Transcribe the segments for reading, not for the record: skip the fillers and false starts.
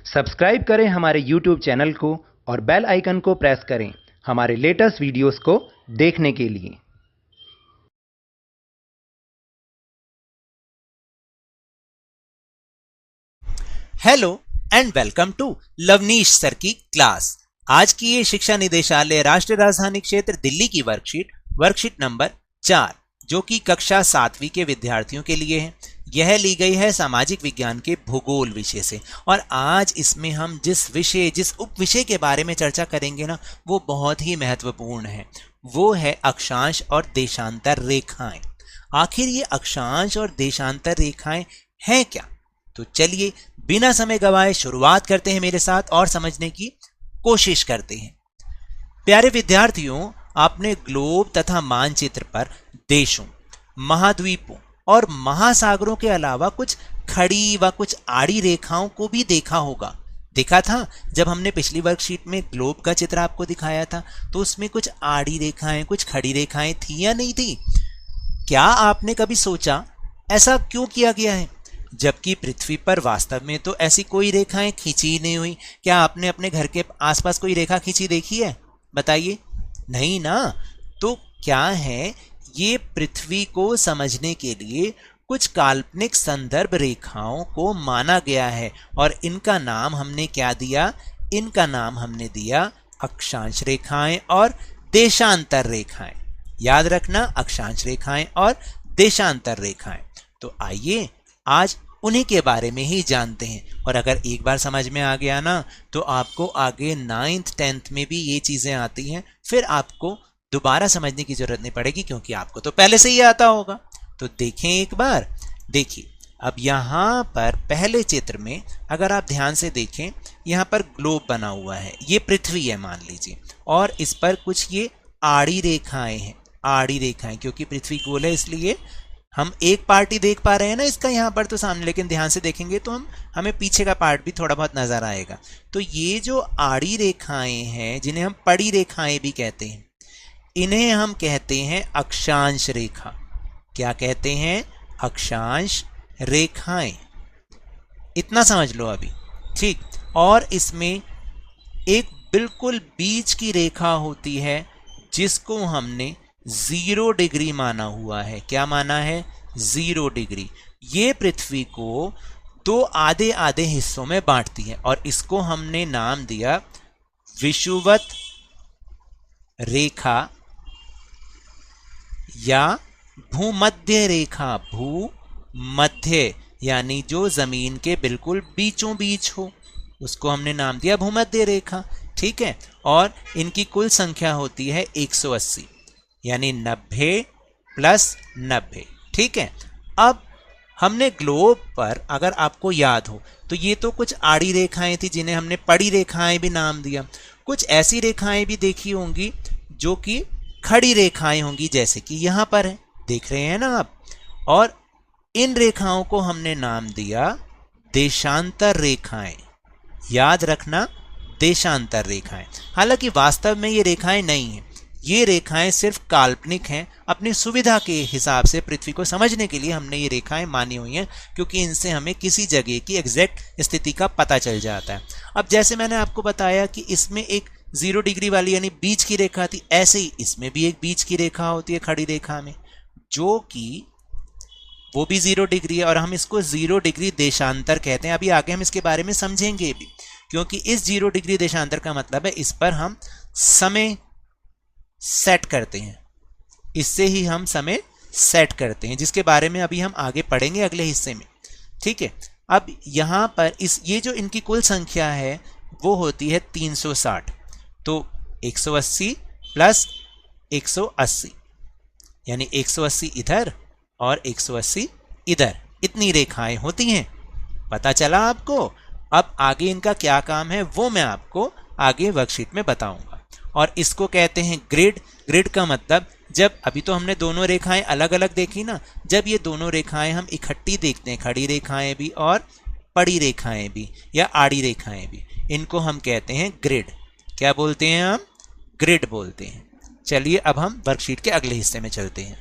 Subscribe करें हमारे YouTube channel को और बेल आइकन को प्रेस करें हमारे लेटेस्ट वीडियोस को देखने के लिए। Hello and welcome to Lavneesh sir की क्लास। आज की ये शिक्षा निदेशालय राष्ट्रीय राजधानी क्षेत्र दिल्ली की वर्कशीट नंबर 4 जो कि कक्षा 7वीं के विद्यार्थियों के लिए है। यह ली गई है सामाजिक विज्ञान के भूगोल विषय से और आज इसमें हम जिस उप विषय के बारे में चर्चा करेंगे ना, वो बहुत ही महत्वपूर्ण है। वो है अक्षांश और देशांतर रेखाएं। आखिर ये अक्षांश और देशांतर रेखाएं हैं क्या? तो चलिए बिना समय गवाए शुरुआत करते हैं मेरे साथ और समझने की कोशिश करते हैं। प्यारे विद्यार्थियों, आपने ग्लोब तथा मानचित्र पर देशों, महाद्वीपों और महासागरों के अलावा कुछ खड़ी व कुछ आड़ी रेखाओं को भी देखा होगा। देखा था जब हमने पिछली वर्कशीट में ग्लोब का चित्र आपको दिखाया था, तो उसमें कुछ आड़ी रेखाएं, कुछ खड़ी रेखाएं थी या नहीं थी? क्या आपने कभी सोचा ऐसा क्यों किया गया है, जबकि पृथ्वी पर वास्तव में तो ऐसी कोई रेखाएं खींची ही नहीं हुई? क्या आपने अपने घर के आसपास कोई रेखा खींची देखी है? बताइए, नहीं ना। तो क्या है, ये पृथ्वी को समझने के लिए कुछ काल्पनिक संदर्भ रेखाओं को माना गया है और इनका नाम हमने क्या दिया? इनका नाम हमने दिया अक्षांश रेखाएं और देशांतर रेखाएं। याद रखना, अक्षांश रेखाएं और देशांतर रेखाएं। तो आइए आज उन्हीं के बारे में ही जानते हैं। और अगर एक बार समझ में आ गया ना, तो आपको आगे 9th 10th में भी ये चीजें आती हैं, फिर आपको दोबारा समझने की जरूरत नहीं पड़ेगी क्योंकि आपको तो पहले से ही आता होगा। तो देखें एक बार। देखिए, अब यहाँ पर पहले चित्र में अगर आप ध्यान से देखें, यहाँ पर ग्लोब बना हुआ है, ये पृथ्वी है मान लीजिए, और इस पर कुछ ये आड़ी रेखाएं हैं। आड़ी रेखाएं, क्योंकि पृथ्वी गोल है इसलिए हम एक पार्ट ही देख पा रहे हैं ना इसका यहाँ पर तो सामने, लेकिन ध्यान से देखेंगे तो हमें पीछे का पार्ट भी थोड़ा बहुत नजर आएगा। तो ये जो आड़ी रेखाएं हैं, जिन्हें हम पड़ी रेखाएं भी कहते हैं, इन्हें हम कहते हैं अक्षांश रेखा। क्या कहते हैं? अक्षांश रेखाएं। इतना समझ लो अभी, ठीक। और इसमें एक बिल्कुल बीच की रेखा होती है जिसको हमने 0 डिग्री माना हुआ है। क्या माना है? 0 डिग्री। ये पृथ्वी को दो आधे आधे हिस्सों में बांटती है और इसको हमने नाम दिया विषुवत रेखा या भूमध्य रेखा। भूमध्य यानी जो जमीन के बिल्कुल बीचों बीच हो, उसको हमने नाम दिया भूमध्य रेखा, ठीक है। और इनकी कुल संख्या होती है 180, यानी 90 + 90, ठीक है। अब हमने ग्लोब पर, अगर आपको याद हो, तो ये तो कुछ आड़ी रेखाएं थी जिन्हें हमने पड़ी रेखाएं भी नाम दिया। कुछ ऐसी रेखाएं भी देखी होंगी जो कि खड़ी रेखाएं होंगी, जैसे कि यहां पर है, देख रहे हैं ना आप। और इन रेखाओं को हमने नाम दिया देशांतर रेखाएं। याद रखना, देशांतर रेखाएं। हालांकि वास्तव में ये रेखाएं नहीं हैं, ये रेखाएं सिर्फ काल्पनिक हैं। अपनी सुविधा के हिसाब से पृथ्वी को समझने के लिए हमने ये रेखाएं मानी हुई हैं, क्योंकि इनसे हमें किसी जगह की एग्जैक्ट स्थिति का पता चल जाता है। अब जैसे मैंने आपको बताया कि इसमें एक 0 डिग्री वाली यानी बीच की रेखा थी, ऐसे ही इसमें भी एक बीच की रेखा होती है खड़ी रेखा में, जो कि वो भी 0 डिग्री है और हम इसको 0 डिग्री देशांतर कहते हैं। अभी आगे हम इसके बारे में समझेंगे भी, क्योंकि इस 0 डिग्री देशांतर का मतलब है इस पर हम समय सेट करते हैं। इससे ही हम समय सेट करते हैं, जिसके बारे में अभी हम आगे पढ़ेंगे अगले हिस्से में, ठीक है। अब यहां पर ये जो इनकी कुल संख्या है वो होती है 360। तो 180 + 180 यानी 180 इधर और 180 इधर, इतनी रेखाएं होती हैं। पता चला आपको? अब आगे इनका क्या काम है वो मैं आपको आगे वर्कशीट में बताऊंगा। और इसको कहते हैं ग्रिड। ग्रिड का मतलब, जब अभी तो हमने दोनों रेखाएं अलग अलग देखी ना, जब ये दोनों रेखाएं हम इकट्ठी देखते हैं, खड़ी रेखाएं भी और पड़ी रेखाएं भी या आड़ी रेखाएं भी, इनको हम कहते हैं ग्रिड। क्या बोलते हैं हम? ग्रिड बोलते हैं। चलिए अब हम वर्कशीट के अगले हिस्से में चलते हैं।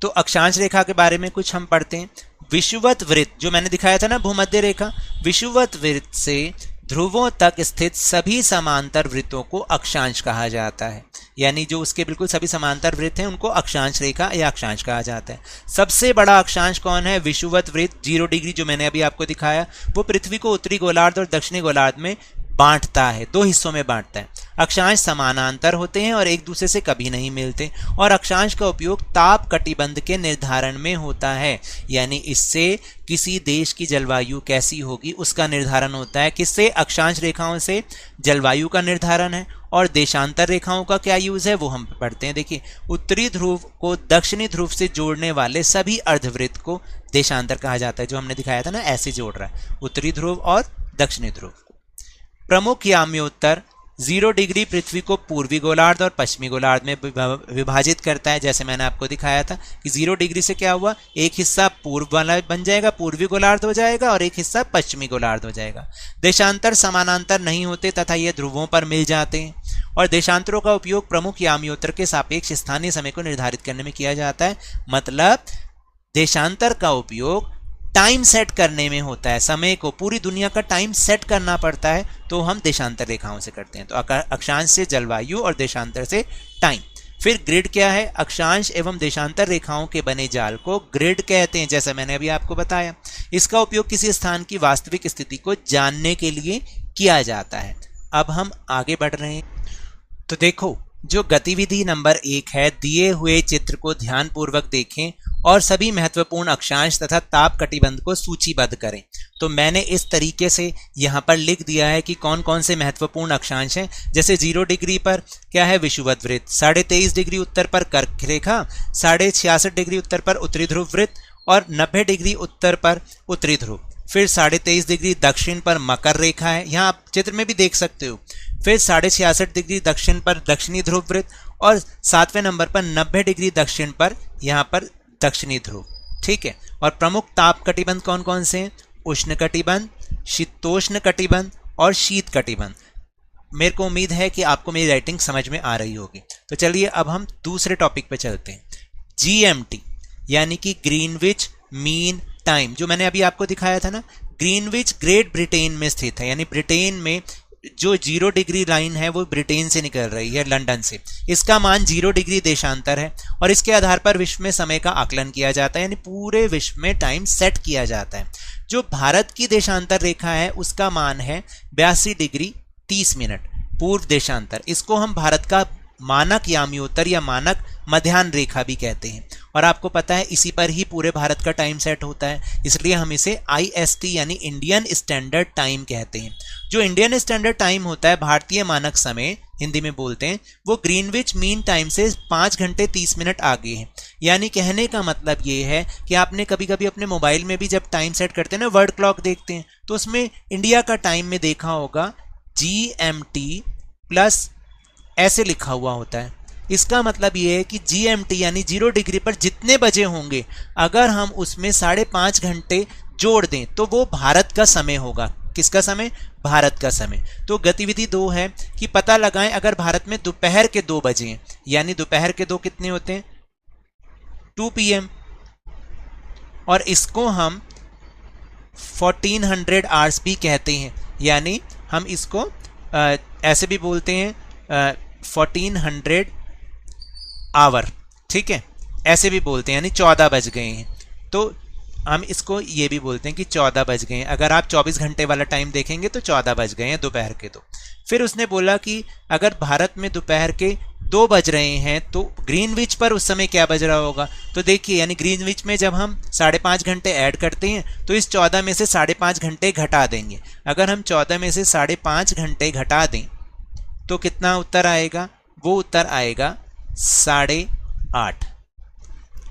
तो अक्षांश रेखा के बारे में कुछ हम पढ़ते हैं। विषुवत वृत्त जो मैंने दिखाया था ना, भूमध्य रेखा, विषुवत वृत्त से ध्रुवों तक स्थित सभी समांतर वृत्तों को अक्षांश कहा जाता है। यानी जो उसके बिल्कुल सभी समांतर वृत्त हैं उनको अक्षांश रेखा या अक्षांश कहा जाता है। सबसे बड़ा अक्षांश कौन है? विषुवत वृत्त 0 डिग्री, जो मैंने अभी आपको दिखाया। वो पृथ्वी को उत्तरी गोलार्ध और दक्षिणी गोलार्ध में बांटता है, 2 हिस्सों में बांटता है। अक्षांश समानांतर होते हैं और एक दूसरे से कभी नहीं मिलते, और अक्षांश का उपयोग ताप कटिबंध के निर्धारण में होता है। यानी इससे किसी देश की जलवायु कैसी होगी उसका निर्धारण होता है। किससे? अक्षांश रेखाओं से जलवायु का निर्धारण है। और देशांतर रेखाओं का क्या यूज है वो हम पढ़ते हैं। देखिए, उत्तरी ध्रुव को दक्षिणी ध्रुव से जोड़ने वाले सभी अर्धवृत्त को देशांतर कहा जाता है। जो हमने दिखाया था ना, ऐसे जोड़ रहा है उत्तरी ध्रुव और दक्षिणी ध्रुव। प्रमुख याम्योत्तर 0 डिग्री पृथ्वी को पूर्वी गोलार्ध और पश्चिमी गोलार्ध में विभाजित करता है। जैसे मैंने आपको दिखाया था कि 0 डिग्री से क्या हुआ, एक हिस्सा पूर्व वाला बन जाएगा, पूर्वी गोलार्ध हो जाएगा, और एक हिस्सा पश्चिमी गोलार्ध हो जाएगा। देशांतर समानांतर नहीं होते तथा ये ध्रुवों पर मिल जाते हैं। और देशांतरों का उपयोग प्रमुख याम्योत्तर के सापेक्ष स्थानीय समय को निर्धारित करने में किया जाता है। मतलब देशांतर का उपयोग टाइम सेट करने में होता है। समय को, पूरी दुनिया का टाइम सेट करना पड़ता है, तो हम देशांतर रेखाओं से करते हैं। तो अक्षांश से जलवायु और देशांतर से टाइम। फिर ग्रिड क्या है? अक्षांश एवं देशांतर रेखाओं के बने जाल को ग्रिड कहते हैं, जैसा मैंने अभी आपको बताया। इसका उपयोग किसी स्थान की वास्तविक स्थिति को जानने के लिए किया जाता है। अब हम आगे बढ़ रहे हैं। तो देखो, जो गतिविधि नंबर 1 है, दिए हुए चित्र को ध्यानपूर्वक देखें और सभी महत्वपूर्ण अक्षांश तथा ताप कटिबंध को सूचीबद्ध करें। तो मैंने इस तरीके से यहाँ पर लिख दिया है कि कौन कौन से महत्वपूर्ण अक्षांश हैं। जैसे 0 डिग्री पर क्या है? विषुवत वृत्त। 23.5 डिग्री उत्तर पर कर्क रेखा, 66.5 डिग्री उत्तर पर उत्तरी ध्रुव वृत्त, और 90 डिग्री उत्तर पर उत्तरी ध्रुव। फिर 23.5 डिग्री दक्षिण पर मकर रेखा है, यहाँ आप चित्र में भी देख सकते हो। फिर 66.5 डिग्री दक्षिण पर दक्षिणी ध्रुव वृत्त, और 7वें नंबर पर 90 डिग्री दक्षिण पर यहाँ पर दक्षिणी ध्रुव। ठीक है। और प्रमुख ताप कटिबंध कौन कौन से हैं? उष्ण कटिबंध, शीतोष्ण कटिबंध और शीत कटिबंध। मेरे को उम्मीद है कि आपको मेरी राइटिंग समझ में आ रही होगी। तो चलिए अब हम दूसरे टॉपिक पे चलते हैं। GMT यानी कि ग्रीनविच मीन टाइम, जो मैंने अभी आपको दिखाया था ना। ग्रीनविच ग्रेट ब्रिटेन में स्थित है, यानी ब्रिटेन में जो 0 डिग्री लाइन है वो ब्रिटेन से निकल रही है, लंदन से। इसका मान 0 डिग्री देशांतर है, और इसके आधार पर विश्व में समय का आकलन किया जाता है, यानी पूरे विश्व में टाइम सेट किया जाता है। जो भारत की देशांतर रेखा है उसका मान है 82 डिग्री 30 मिनट पूर्व देशांतर। इसको हम भारत का मानक याम्योत्तर या मानक मध्याह्न रेखा भी कहते हैं। और आपको पता है इसी पर ही पूरे भारत का टाइम सेट होता है, इसलिए हम इसे IST यानी इंडियन स्टैंडर्ड टाइम कहते हैं। जो इंडियन स्टैंडर्ड टाइम होता है, भारतीय मानक समय हिंदी में बोलते हैं, वो ग्रीनविच मीन टाइम से 5 घंटे 30 मिनट आगे है। यानी कहने का मतलब ये है कि आपने कभी कभी अपने मोबाइल में भी जब टाइम सेट करते हैं ना, वर्ल्ड क्लॉक देखते हैं, तो उसमें इंडिया का टाइम में देखा होगा GMT प्लस ऐसे लिखा हुआ होता है। इसका मतलब ये है कि GMT यानी 0 डिग्री पर जितने बजे होंगे, अगर हम उसमें 5.5 घंटे जोड़ दें तो वो भारत का समय होगा। किसका समय? भारत का समय। तो गतिविधि 2 है कि पता लगाएं अगर भारत में दोपहर के 2 बजे हैं, यानी दोपहर के 2 कितने होते हैं? 2 PM, और इसको हम 1400 आवर्स भी कहते हैं। यानी हम इसको ऐसे भी बोलते हैं 1400 आवर। ठीक है, ऐसे भी बोलते हैं, यानी 14 बज गए हैं। तो हम इसको ये भी बोलते हैं कि 14 बज गए हैं। अगर आप 24 घंटे वाला टाइम देखेंगे तो 14 बज गए हैं दोपहर के 2। फिर उसने बोला कि अगर भारत में दोपहर के 2 बज रहे हैं तो ग्रीनविच पर उस समय क्या बज रहा होगा? तो देखिए, यानी ग्रीनविच में जब हम 5.5 घंटे ऐड करते हैं तो इस 14 में से 5.5 घंटे घटा देंगे। अगर हम 14 में से 5.5 घंटे घटा दें तो कितना उत्तर आएगा? वो उत्तर आएगा 8:30।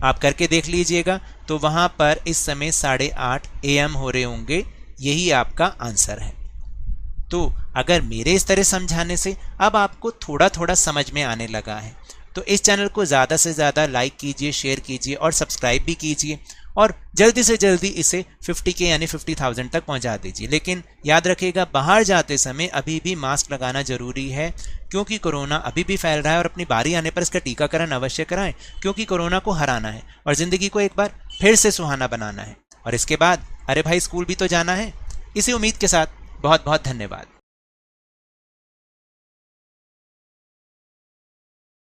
आप करके देख लीजिएगा, तो वहां पर इस समय 8:30 AM हो रहे होंगे। यही आपका आंसर है। तो अगर मेरे इस तरह समझाने से अब आपको थोड़ा थोड़ा समझ में आने लगा है, तो इस चैनल को ज़्यादा से ज़्यादा लाइक कीजिए, शेयर कीजिए और सब्सक्राइब भी कीजिए, और जल्दी से जल्दी इसे 50K यानी 50,000 तक पहुंचा दीजिए। लेकिन याद रखिएगा, बाहर जाते समय अभी भी मास्क लगाना जरूरी है। क्योंकि कोरोना अभी भी फैल रहा है और अपनी बारी आने पर इसका टीकाकरण अवश्य कराएं, क्योंकि कोरोना को हराना है और जिंदगी को एक बार फिर से सुहाना बनाना है। और इसके बाद अरे भाई स्कूल भी तो जाना है। इसी उम्मीद के साथ बहुत बहुत धन्यवाद।